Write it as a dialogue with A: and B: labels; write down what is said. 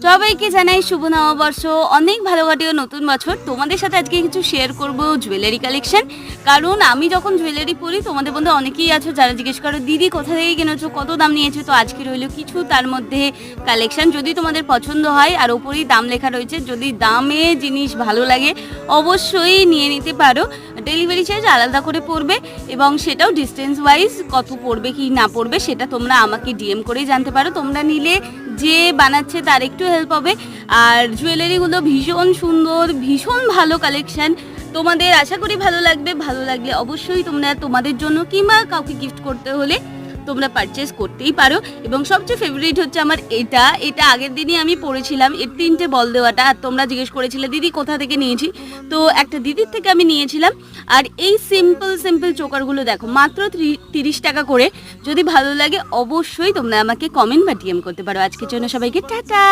A: সবাইকে জানাই শুভ নববর্ষ, অনেক ভালো কাটিও নতুন বছর। তোমাদের সাথে আজকে কিছু শেয়ার করব জুয়েলারি কালেকশন। কারণ আমি যখন জুয়েলারি পরি তোমাদের মধ্যে অনেকেই আছো যারা জিজ্ঞেস করো দিদি কোথা থেকে কিনেছো, কত দাম নিয়েছো। তো আজকে রইলো কিছু তার মধ্যে কালেকশন, যদি তোমাদের পছন্দ হয়। আর ওপরেই দাম লেখা রয়েছে, যদি দামে জিনিস ভালো লাগে অবশ্যই নিয়ে নিতে পারো। ডেলিভারি চার্জ আলাদা করে পড়বে এবং সেটাও ডিস্টেন্স ওয়াইজ কত পড়বে কি না পড়বে সেটা তোমরা আমাকে ডিএম করেই জানতে পারো। তোমরা নিলে যে বানাচ্ছে তার একটু হেল্প হবে। আর জুয়েলারিগুলো ভীষণ সুন্দর, ভীষণ ভালো কালেকশন। তোমাদের আশা করি ভালো লাগবে। ভালো লাগলে অবশ্যই তোমরা তোমাদের জন্য কিংবা কাউকে গিফট করতে হলে তোমরা পারচেস করতেই পারো। এবং সবচেয়ে ফেভারিট হচ্ছে আমার এটা আগের দিনই আমি পরেছিলাম, এর 3টে বল দেওয়াটা। আর তোমরা জিজ্ঞেস করেছিলে দিদি কোথা থেকে নিয়েছি, তো একটা দিদির থেকে আমি নিয়েছিলাম। আর এই সিম্পল চোকারগুলো দেখো মাত্র 30 টাকা করে। যদি ভালো লাগে অবশ্যই তোমরা আমাকে কমেন্ট বা ডিএম করতে পারো। আজকের জন্য সবাইকে টাটা।